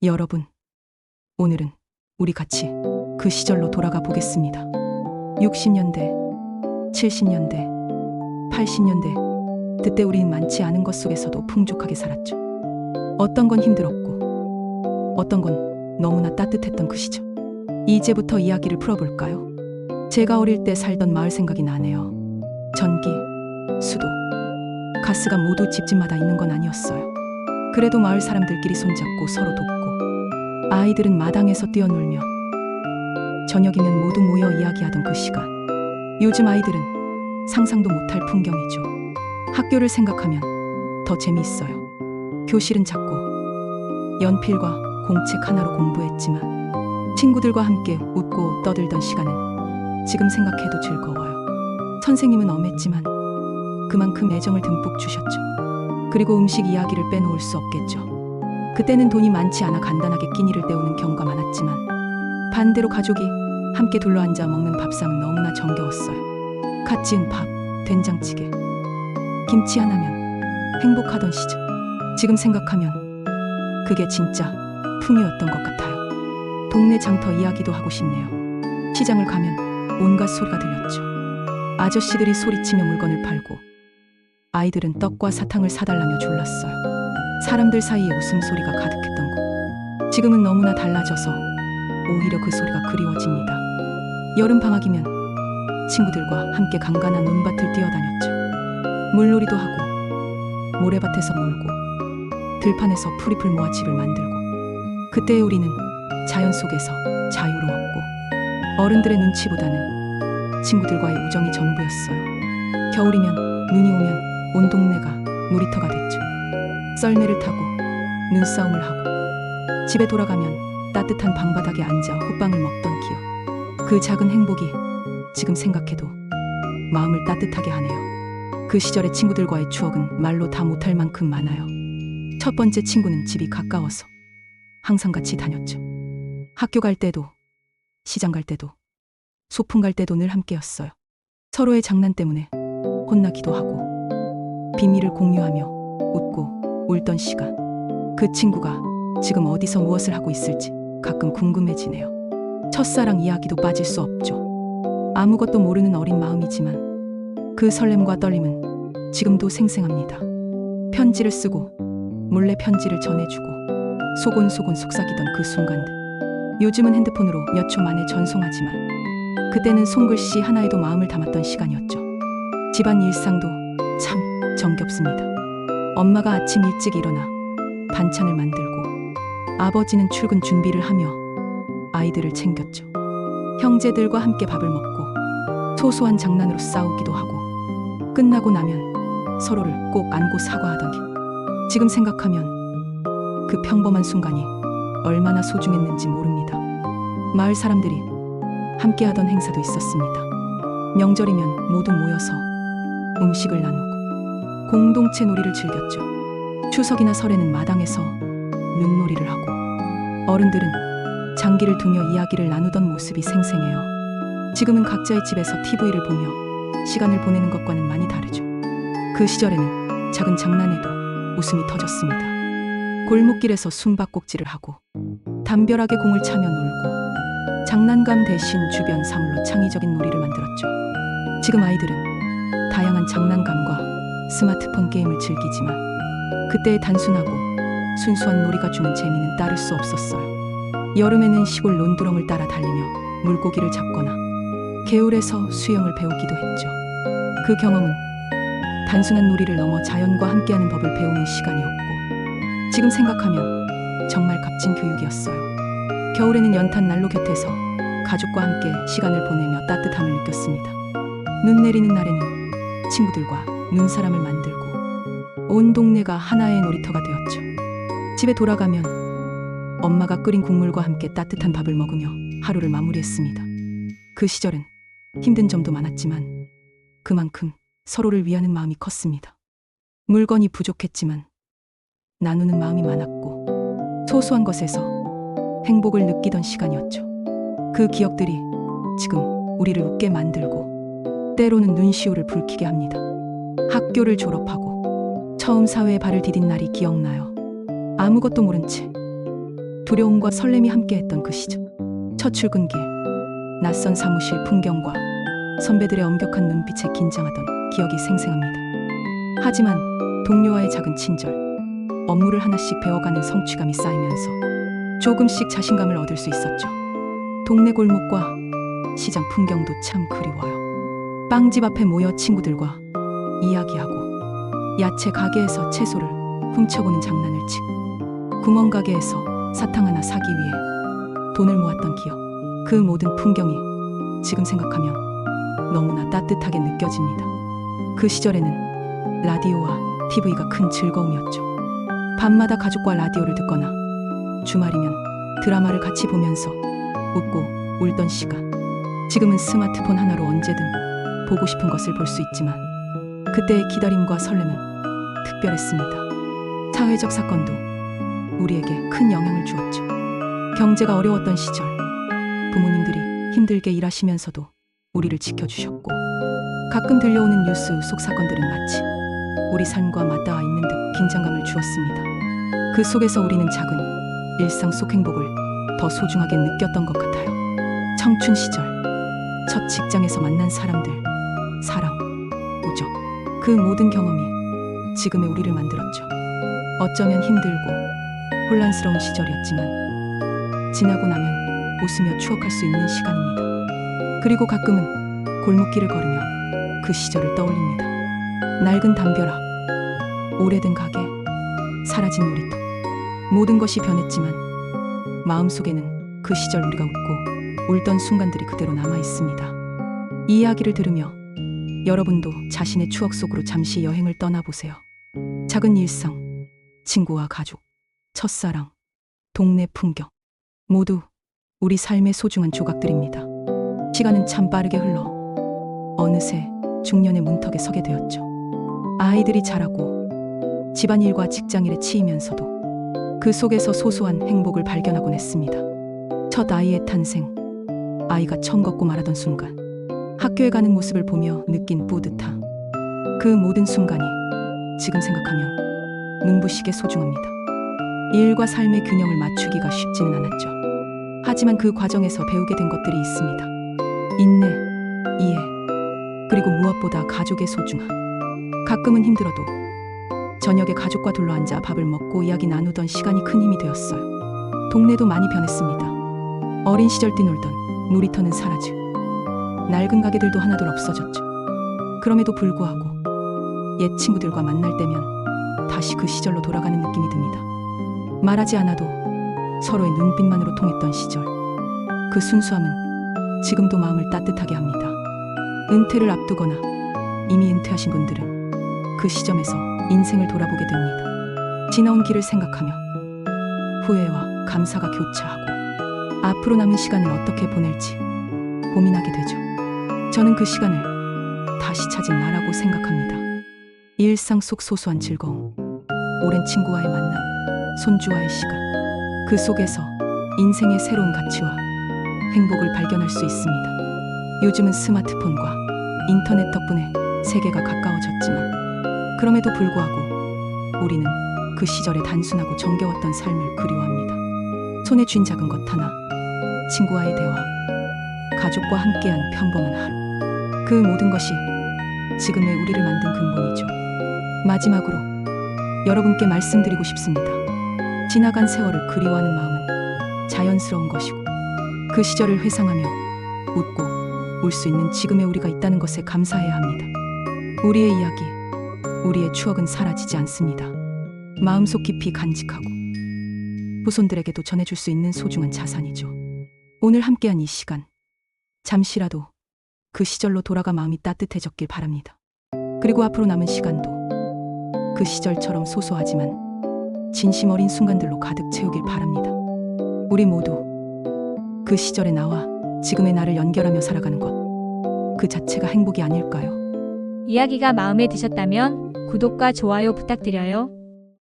여러분, 오늘은 우리 같이 그 시절로 돌아가 보겠습니다. 60년대, 70년대, 80년대, 그때 우린 많지 않은 것 속에서도 풍족하게 살았죠. 어떤 건 힘들었고, 어떤 건 너무나 따뜻했던 그 시절. 이제부터 이야기를 풀어볼까요? 제가 어릴 때 살던 마을 생각이 나네요. 전기, 수도, 가스가 모두 집집마다 있는 건 아니었어요. 그래도 마을 사람들끼리 손잡고 서로 돕고, 아이들은 마당에서 뛰어놀며 저녁이면 모두 모여 이야기하던 그 시간. 요즘 아이들은 상상도 못할 풍경이죠. 학교를 생각하면 더 재미있어요. 교실은 작고 연필과 공책 하나로 공부했지만 친구들과 함께 웃고 떠들던 시간은 지금 생각해도 즐거워요. 선생님은 엄했지만 그만큼 애정을 듬뿍 주셨죠. 그리고 음식 이야기를 빼놓을 수 없겠죠. 그때는 돈이 많지 않아 간단하게 끼니를 때우는 경우가 많았지만 반대로 가족이 함께 둘러앉아 먹는 밥상은 너무나 정겨웠어요. 갓 지은 밥, 된장찌개, 김치 하나면 행복하던 시절. 지금 생각하면 그게 진짜 풍요였던 것 같아요. 동네 장터 이야기도 하고 싶네요. 시장을 가면 온갖 소리가 들렸죠. 아저씨들이 소리치며 물건을 팔고 아이들은 떡과 사탕을 사달라며 졸랐어요. 사람들 사이에 웃음소리가 가득했던 곳. 지금은 너무나 달라져서 오히려 그 소리가 그리워집니다. 여름 방학이면 친구들과 함께 간간한 논밭을 뛰어다녔죠. 물놀이도 하고 모래밭에서 놀고 들판에서 풀잎을 모아 집을 만들고. 그때의 우리는 자연 속에서 자유로웠고 어른들의 눈치보다는 친구들과의 우정이 전부였어요. 겨울이면 눈이 오면 온 동네가 놀이터가 됐죠. 썰매를 타고 눈싸움을 하고 집에 돌아가면 따뜻한 방바닥에 앉아 호빵을 먹던 기억. 그 작은 행복이 지금 생각해도 마음을 따뜻하게 하네요. 그 시절의 친구들과의 추억은 말로 다 못할 만큼 많아요. 첫 번째 친구는 집이 가까워서 항상 같이 다녔죠. 학교 갈 때도, 시장 갈 때도, 소풍 갈 때도 늘 함께였어요. 서로의 장난 때문에 혼나기도 하고 비밀을 공유하며 웃고 울던 시간. 그 친구가 지금 어디서 무엇을 하고 있을지 가끔 궁금해지네요. 첫사랑 이야기도 빠질 수 없죠. 아무것도 모르는 어린 마음이지만 그 설렘과 떨림은 지금도 생생합니다. 편지를 쓰고 몰래 편지를 전해주고 소곤소곤 속삭이던 그 순간들. 요즘은 핸드폰으로 몇 초 만에 전송하지만 그때는 손글씨 하나에도 마음을 담았던 시간이었죠. 집안 일상도 참 정겹습니다. 엄마가 아침 일찍 일어나 반찬을 만들고 아버지는 출근 준비를 하며 아이들을 챙겼죠. 형제들과 함께 밥을 먹고 소소한 장난으로 싸우기도 하고 끝나고 나면 서로를 꼭 안고 사과하던 길. 지금 생각하면 그 평범한 순간이 얼마나 소중했는지 모릅니다. 마을 사람들이 함께하던 행사도 있었습니다. 명절이면 모두 모여서 음식을 나누고 공동체 놀이를 즐겼죠. 추석이나 설에는 마당에서 윷놀이를 하고 어른들은 장기를 두며 이야기를 나누던 모습이 생생해요. 지금은 각자의 집에서 TV를 보며 시간을 보내는 것과는 많이 다르죠. 그 시절에는 작은 장난에도 웃음이 터졌습니다. 골목길에서 숨바꼭질을 하고 담벼락에 공을 차며 놀고 장난감 대신 주변 사물로 창의적인 놀이를 만들었죠. 지금 아이들은 다양한 장난감과 스마트폰 게임을 즐기지만 그때의 단순하고 순수한 놀이가 주는 재미는 따를 수 없었어요. 여름에는 시골 논두렁을 따라 달리며 물고기를 잡거나 개울에서 수영을 배우기도 했죠. 그 경험은 단순한 놀이를 넘어 자연과 함께하는 법을 배우는 시간이었고 지금 생각하면 정말 값진 교육이었어요. 겨울에는 연탄 난로 곁에서 가족과 함께 시간을 보내며 따뜻함을 느꼈습니다. 눈 내리는 날에는 친구들과 눈사람을 만들고 온 동네가 하나의 놀이터가 되었죠. 집에 돌아가면 엄마가 끓인 국물과 함께 따뜻한 밥을 먹으며 하루를 마무리했습니다. 그 시절은 힘든 점도 많았지만 그만큼 서로를 위하는 마음이 컸습니다. 물건이 부족했지만 나누는 마음이 많았고 소소한 것에서 행복을 느끼던 시간이었죠. 그 기억들이 지금 우리를 웃게 만들고 때로는 눈시울을 붉히게 합니다. 학교를 졸업하고 처음 사회에 발을 디딘 날이 기억나요. 아무것도 모른 채 두려움과 설렘이 함께했던 그 시절. 첫 출근길, 낯선 사무실 풍경과 선배들의 엄격한 눈빛에 긴장하던 기억이 생생합니다. 하지만 동료와의 작은 친절, 업무를 하나씩 배워가는 성취감이 쌓이면서 조금씩 자신감을 얻을 수 있었죠. 동네 골목과 시장 풍경도 참 그리워요. 빵집 앞에 모여 친구들과 이야기하고 야채 가게에서 채소를 훔쳐보는 장난을 치고 구멍가게에서 사탕 하나 사기 위해 돈을 모았던 기억. 그 모든 풍경이 지금 생각하면 너무나 따뜻하게 느껴집니다. 그 시절에는 라디오와 TV가 큰 즐거움이었죠. 밤마다 가족과 라디오를 듣거나 주말이면 드라마를 같이 보면서 웃고 울던 시간. 지금은 스마트폰 하나로 언제든 보고 싶은 것을 볼 수 있지만 그때의 기다림과 설렘은 특별했습니다. 사회적 사건도 우리에게 큰 영향을 주었죠. 경제가 어려웠던 시절, 부모님들이 힘들게 일하시면서도 우리를 지켜주셨고, 가끔 들려오는 뉴스 속 사건들은 마치 우리 삶과 맞닿아 있는 듯 긴장감을 주었습니다. 그 속에서 우리는 작은 일상 속 행복을 더 소중하게 느꼈던 것 같아요. 청춘 시절, 첫 직장에서 만난 사람들, 사랑, 우정, 그 모든 경험이 지금의 우리를 만들었죠. 어쩌면 힘들고 혼란스러운 시절이었지만 지나고 나면 웃으며 추억할 수 있는 시간입니다. 그리고 가끔은 골목길을 걸으며 그 시절을 떠올립니다. 낡은 담벼락, 오래된 가게, 사라진 놀이터. 모든 것이 변했지만 마음속에는 그 시절 우리가 웃고 울던 순간들이 그대로 남아 있습니다. 이 이야기를 들으며 여러분도 자신의 추억 속으로 잠시 여행을 떠나보세요. 작은 일상, 친구와 가족, 첫사랑, 동네 풍경, 모두 우리 삶의 소중한 조각들입니다. 시간은 참 빠르게 흘러 어느새 중년의 문턱에 서게 되었죠. 아이들이 자라고 집안일과 직장일에 치이면서도 그 속에서 소소한 행복을 발견하곤 했습니다. 첫 아이의 탄생, 아이가 처음 걷고 말하던 순간, 학교에 가는 모습을 보며 느낀 뿌듯함. 그 모든 순간이 지금 생각하면 눈부시게 소중합니다. 일과 삶의 균형을 맞추기가 쉽지는 않았죠. 하지만 그 과정에서 배우게 된 것들이 있습니다. 인내, 이해, 그리고 무엇보다 가족의 소중함. 가끔은 힘들어도 저녁에 가족과 둘러앉아 밥을 먹고 이야기 나누던 시간이 큰 힘이 되었어요. 동네도 많이 변했습니다. 어린 시절 뛰놀던 놀이터는 사라지고 낡은 가게들도 하나둘 없어졌죠. 그럼에도 불구하고 옛 친구들과 만날 때면 다시 그 시절로 돌아가는 느낌이 듭니다. 말하지 않아도 서로의 눈빛만으로 통했던 시절. 그 순수함은 지금도 마음을 따뜻하게 합니다. 은퇴를 앞두거나 이미 은퇴하신 분들은 그 시점에서 인생을 돌아보게 됩니다. 지나온 길을 생각하며 후회와 감사가 교차하고 앞으로 남은 시간을 어떻게 보낼지 고민하게 되죠. 저는 그 시간을 다시 찾은 나라고 생각합니다. 일상 속 소소한 즐거움, 오랜 친구와의 만남, 손주와의 시간. 그 속에서 인생의 새로운 가치와 행복을 발견할 수 있습니다. 요즘은 스마트폰과 인터넷 덕분에 세계가 가까워졌지만 그럼에도 불구하고 우리는 그 시절의 단순하고 정겨웠던 삶을 그리워합니다. 손에 쥔 작은 것 하나, 친구와의 대화, 가족과 함께한 평범한 하루. 그 모든 것이 지금의 우리를 만든 근본이죠. 마지막으로 여러분께 말씀드리고 싶습니다. 지나간 세월을 그리워하는 마음은 자연스러운 것이고 그 시절을 회상하며 웃고 울 수 있는 지금의 우리가 있다는 것에 감사해야 합니다. 우리의 이야기, 우리의 추억은 사라지지 않습니다. 마음속 깊이 간직하고 후손들에게도 전해줄 수 있는 소중한 자산이죠. 오늘 함께한 이 시간, 잠시라도 그 시절로 돌아가 마음이 따뜻해졌길 바랍니다. 그리고 앞으로 남은 시간도 그 시절처럼 소소하지만 진심 어린 순간들로 가득 채우길 바랍니다. 우리 모두 그 시절의 나와 지금의 나를 연결하며 살아가는 것, 그 자체가 행복이 아닐까요? 이야기가 마음에 드셨다면 구독과 좋아요 부탁드려요.